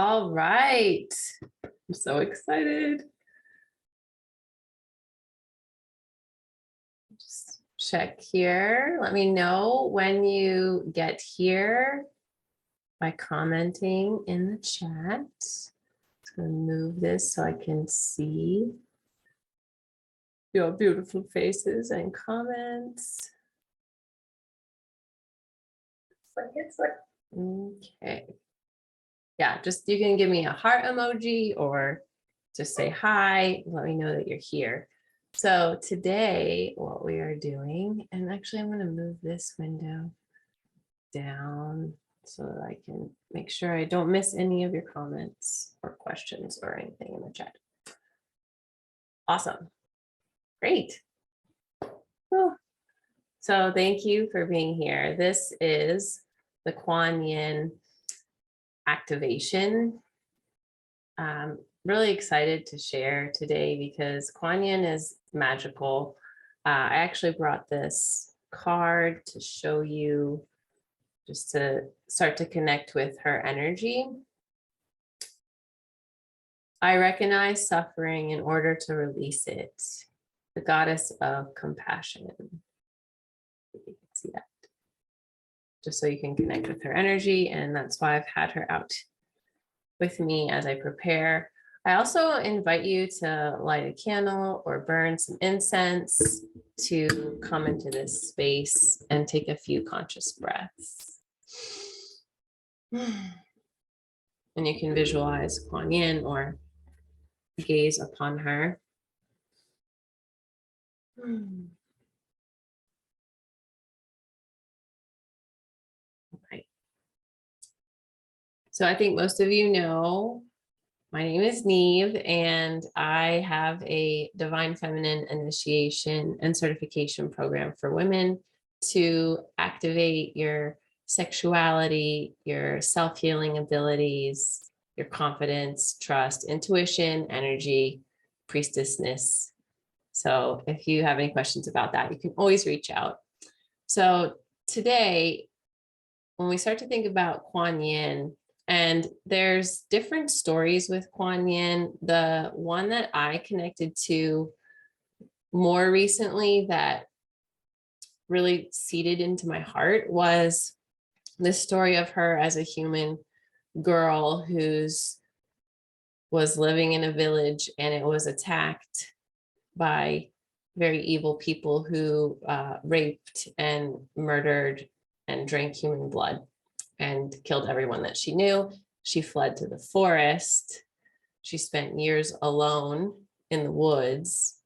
All right. I'm so excited. Just check here. Let me know when you get here by commenting in the chat. Just going to move this so I can see your beautiful faces and comments. Okay. Yeah, just you can give me a heart emoji or just say hi. Let me know that you're here. So today, what we are doing, and actually I'm going to move this window down so that I can make sure I don't miss any of your comments or questions or anything in the chat. Awesome. Great. Whew. So thank you for being here. This is the Kuan Yin Activation. Really excited to share today because Kuan Yin is magical. I actually brought this card to show you, just to start to connect with her energy. I recognize suffering in order to release it. The goddess of compassion. You can see that. Just so you can connect with her energy, and that's why I've had her out with me as I prepare. I also invite you to light a candle or burn some incense to come into this space and take a few conscious breaths. And you can visualize Kuan Yin or gaze upon her. Okay. So I think most of you know, my name is Neve, and I have a Divine Feminine Initiation and Certification program for women to activate your sexuality, your self-healing abilities, your confidence, trust, intuition, energy, priestessness. So if you have any questions about that, you can always reach out. So today, when we start to think about Kuan Yin, and there's different stories with Kuan Yin. The one that I connected to more recently that really seeded into my heart was this story of her as a human girl who's was living in a village, and it was attacked by very evil people who raped and murdered and drank human blood and killed everyone that she knew. She fled to the forest. She spent years alone in the woods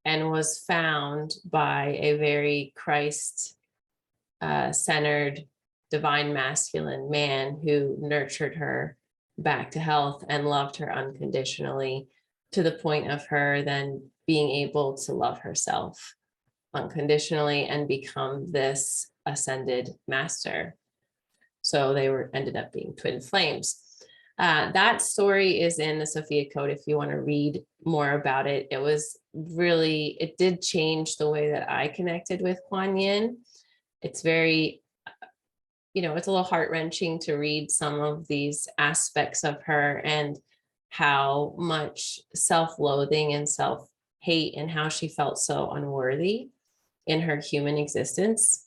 and was found by a very Christ-centered, divine masculine man who nurtured her back to health and loved her unconditionally, to the point of her then being able to love herself unconditionally and become this ascended master. So they ended up being twin flames. That story is in the Sophia Code if you want to read more about it. It was really, it did change the way that I connected with Kuan Yin. It's very, it's a little heart-wrenching to read some of these aspects of her and how much self-loathing and self-hate and how she felt so unworthy in her human existence.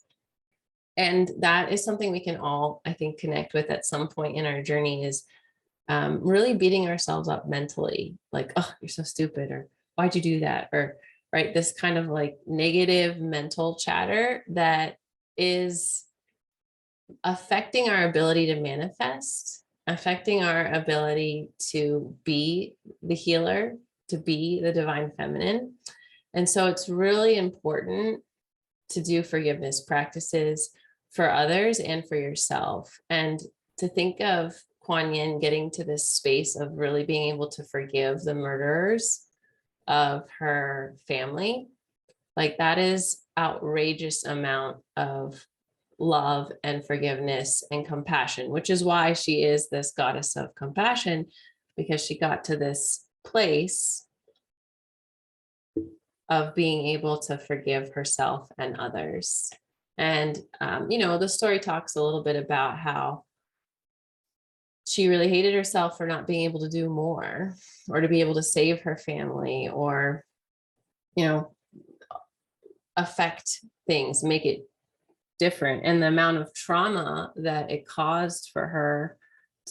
And that is something we can all, I think, connect with at some point in our journey, is really beating ourselves up mentally, like, oh, you're so stupid, or why'd you do that? Or, right, this kind of like negative mental chatter that is affecting our ability to manifest, affecting our ability to be the healer, to be the divine feminine. And so it's really important to do forgiveness practices for others and for yourself, and to think of Kuan Yin getting to this space of really being able to forgive the murderers of her family. Like, that is outrageous amount of love and forgiveness and compassion, which is why she is this goddess of compassion, because she got to this place of being able to forgive herself and others. And, the story talks a little bit about how she really hated herself for not being able to do more, or to be able to save her family, or, you know, affect things, make it different. And the amount of trauma that it caused for her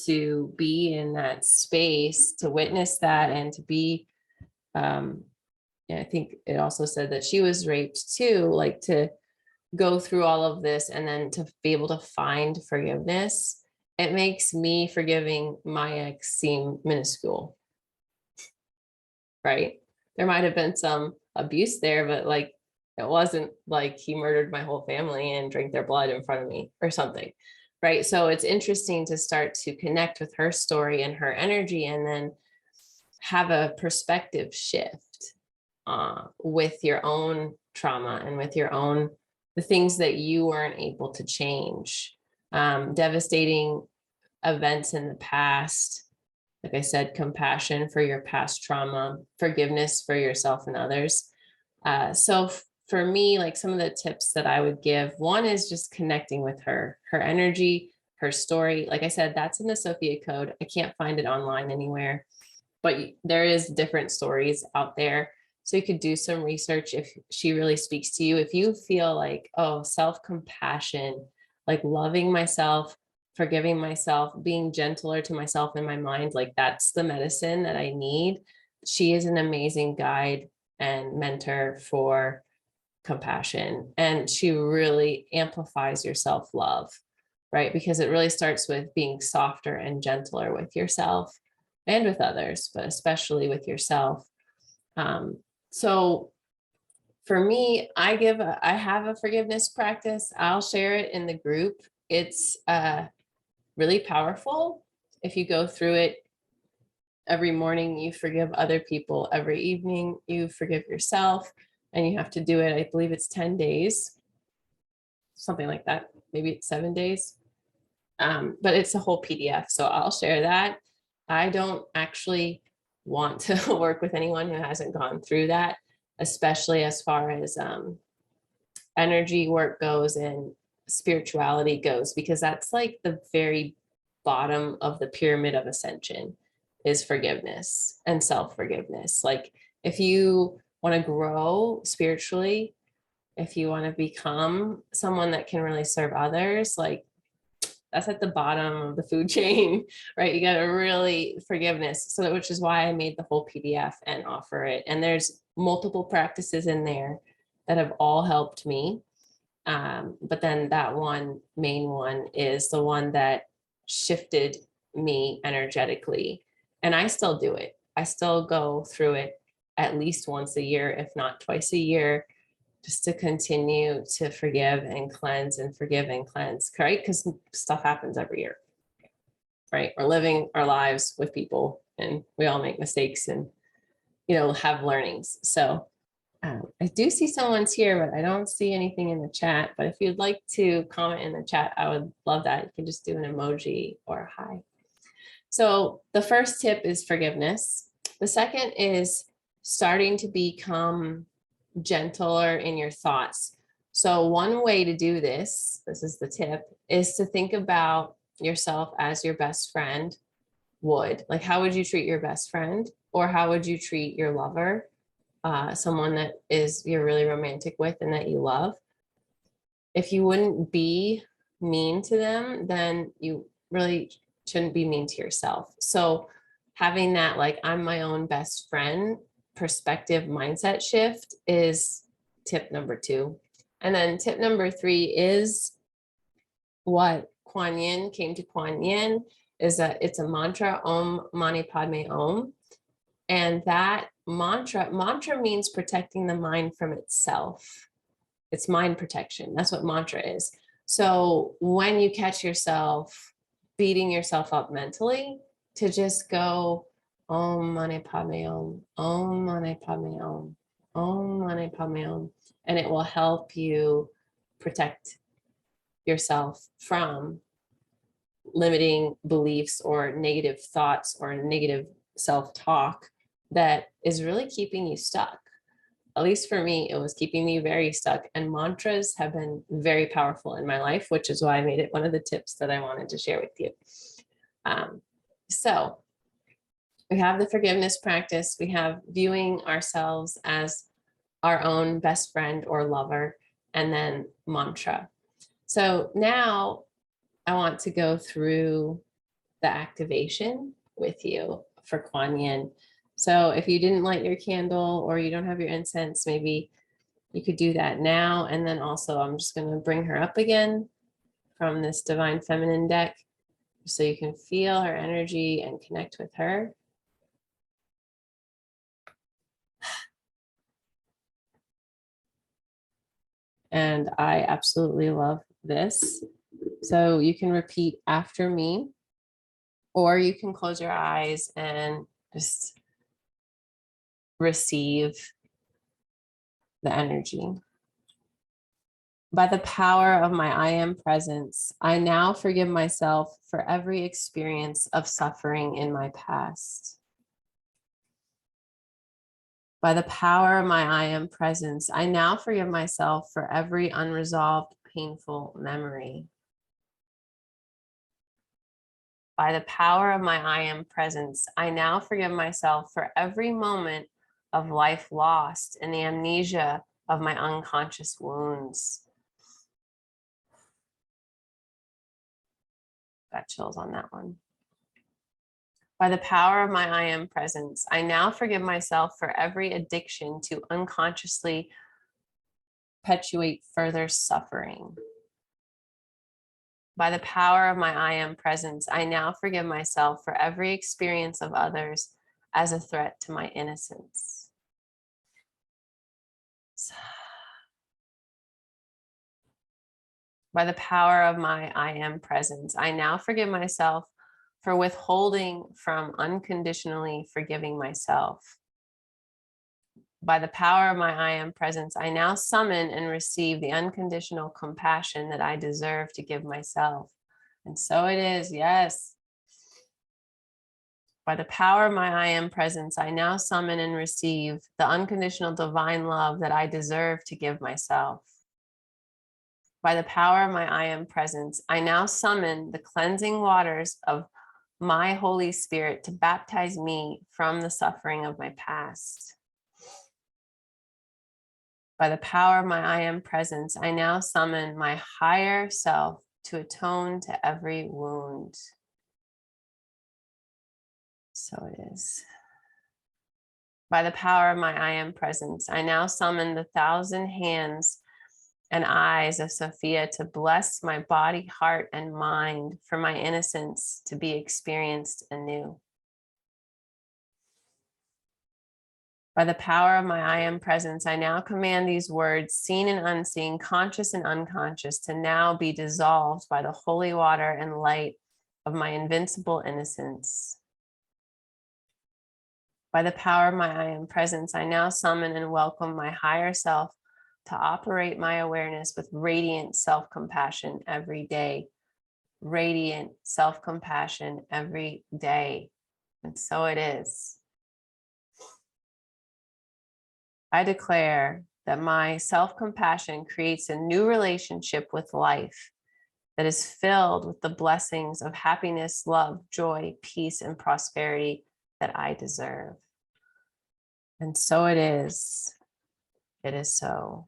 to be in that space, to witness that, and to be, yeah, I think it also said that she was raped too, like to go through all of this and then to be able to find forgiveness. It makes me forgiving my ex seem minuscule, right? There might have been some abuse there, but like, it wasn't like he murdered my whole family and drank their blood in front of me or something, right? So it's interesting to start to connect with her story and her energy, and then have a perspective shift with your own trauma and with your own, the things that you weren't able to change, devastating events in the past. Like I said, compassion for your past trauma, forgiveness for yourself and others. So for me, like some of the tips that I would give, one is just connecting with her energy, her story. Like I said, that's in the Sophia Code. I can't find it online anywhere, but there is different stories out there. So you could do some research if she really speaks to you. If you feel like, oh, self-compassion, like loving myself, forgiving myself, being gentler to myself in my mind, like that's the medicine that I need. She is an amazing guide and mentor for compassion. And she really amplifies your self-love, right? Because it really starts with being softer and gentler with yourself and with others, but especially with yourself. So for me, I have a forgiveness practice. I'll share it in the group. It's really powerful. If you go through it every morning, you forgive other people. Every evening, you forgive yourself, and you have to do it. I believe it's 10 days, something like that. Maybe it's 7 days. But it's a whole PDF, so I'll share that. I don't actually want to work with anyone who hasn't gone through that, especially as far as energy work goes and spirituality goes, because that's like the very bottom of the pyramid of ascension is forgiveness and self-forgiveness. Like if you want to grow spiritually, if you want to become someone that can really serve others, like that's at the bottom of the food chain, right? You got to really forgiveness. So, which is why I made the whole PDF and offer it. And there's multiple practices in there that have all helped me. But then that one main one is the one that shifted me energetically. And I still do it. I still go through it at least once a year, if not twice a year, just to continue to forgive and cleanse and forgive and cleanse, right? Because stuff happens every year, right? We're living our lives with people and we all make mistakes and, have learnings. So I do see someone's here, but I don't see anything in the chat. But if you'd like to comment in the chat, I would love that. You can just do an emoji or a hi. So the first tip is forgiveness. The second is starting to become gentler in your thoughts. So one way to do this is the tip, is to think about yourself as your best friend would. Like, how would you treat your best friend? Or how would you treat your lover? Someone that you're really romantic with and that you love. If you wouldn't be mean to them, then you really shouldn't be mean to yourself. So having that, like, I'm my own best friend perspective mindset shift is tip number 2. And then tip number 3 is what Kuan Yin came to Quan Yin, is that it's a mantra, Om Mani Padme Om. And that mantra means protecting the mind from itself. It's mind protection. That's what mantra is. So when you catch yourself beating yourself up mentally, to just go Om Mani Padme Om, Om Mani Padme Om, Om Mani Padme Om, and it will help you protect yourself from limiting beliefs or negative thoughts or negative self-talk that is really keeping you stuck. At least for me, it was keeping me very stuck. And mantras have been very powerful in my life, which is why I made it one of the tips that I wanted to share with you. So we have the forgiveness practice. We have viewing ourselves as our own best friend or lover, and then mantra. So now I want to go through the activation with you for Kuan Yin. So if you didn't light your candle or you don't have your incense, maybe you could do that now. And then also I'm just going to bring her up again from this Divine Feminine deck so you can feel her energy and connect with her. And I absolutely love this. So you can repeat after me, or you can close your eyes and just receive the energy. By the power of my I am presence, I now forgive myself for every experience of suffering in my past. By the power of my I am presence, I now forgive myself for every unresolved, painful memory. By the power of my I am presence, I now forgive myself for every moment of life lost in the amnesia of my unconscious wounds. Got chills on that one. By the power of my I am presence, I now forgive myself for every addiction to unconsciously perpetuate further suffering. By the power of my I am presence, I now forgive myself for every experience of others as a threat to my innocence. By the power of my I am presence, I now forgive myself for withholding from unconditionally forgiving myself. By the power of my I am presence, I now summon and receive the unconditional compassion that I deserve to give myself. And so it is, yes. By the power of my I am presence, I now summon and receive the unconditional divine love that I deserve to give myself. By the power of my I am presence, I now summon the cleansing waters of my Holy Spirit to baptize me from the suffering of my past. By the power of my I am presence, I now summon my higher self to atone to every wound. So it is. By the power of my I am presence, I now summon the 1,000 hands and eyes of Sophia to bless my body, heart, and mind for my innocence to be experienced anew. By the power of my I am presence, I now command these words, seen and unseen, conscious and unconscious, to now be dissolved by the holy water and light of my invincible innocence. By the power of my I am presence, I now summon and welcome my higher self to operate my awareness with radiant self-compassion every day. Radiant self-compassion every day. And so it is. I declare that my self-compassion creates a new relationship with life that is filled with the blessings of happiness, love, joy, peace, and prosperity that I deserve. And so it is. It is so.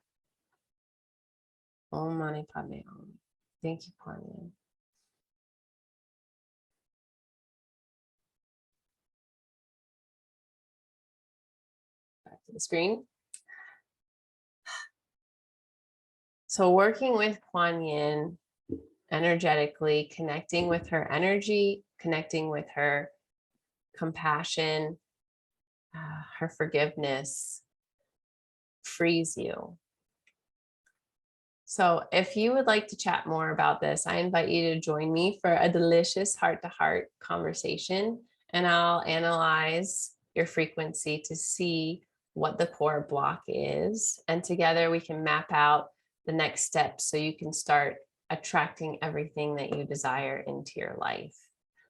Om Mani Padme Hum. Thank you, Quan Yin. Back to the screen. So working with Quan Yin energetically, connecting with her energy, connecting with her compassion, her forgiveness frees you. So if you would like to chat more about this, I invite you to join me for a delicious heart-to-heart conversation, and I'll analyze your frequency to see what the core block is. And together we can map out the next steps so you can start attracting everything that you desire into your life.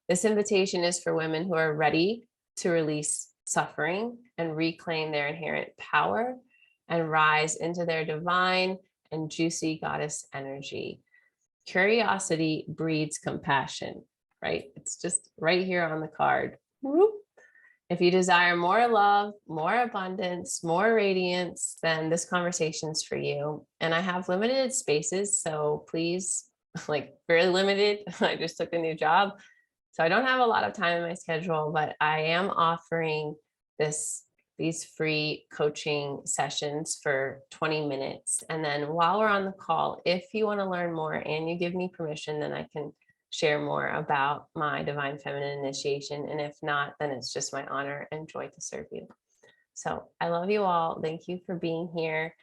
This invitation is for women who are ready to release suffering and reclaim their inherent power and rise into their divine and juicy goddess energy. Curiosity breeds compassion, right? It's just right here on the card. Whoop. If you desire more love, more abundance, more radiance, then this conversation's for you. And I have limited spaces, so please, like very limited. I just took a new job, so I don't have a lot of time in my schedule, but I am offering these free coaching sessions for 20 minutes. And then while we're on the call, if you want to learn more and you give me permission, then I can share more about my divine feminine initiation. And if not, then it's just my honor and joy to serve you. So I love you all. Thank you for being here.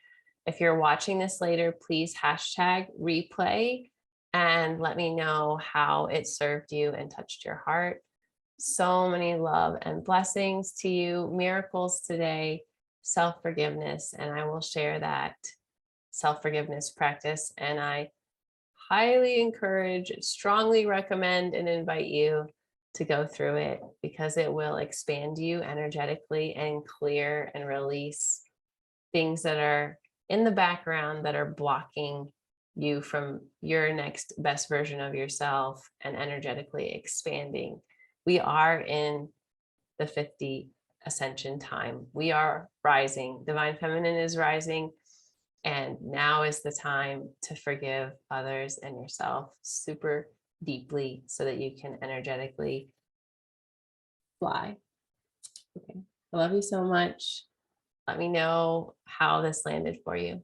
If you're watching this later, please hashtag replay and let me know how it served you and touched your heart. So many love and blessings to you, miracles today, self-forgiveness, and I will share that self-forgiveness practice. And I highly encourage, strongly recommend, and invite you to go through it because it will expand you energetically and clear and release things that are in the background that are blocking you from your next best version of yourself and energetically expanding. We are in the 50 ascension time. We are rising. Divine feminine is rising. And now is the time to forgive others and yourself super deeply so that you can energetically fly. Okay. I love you so much. Let me know how this landed for you.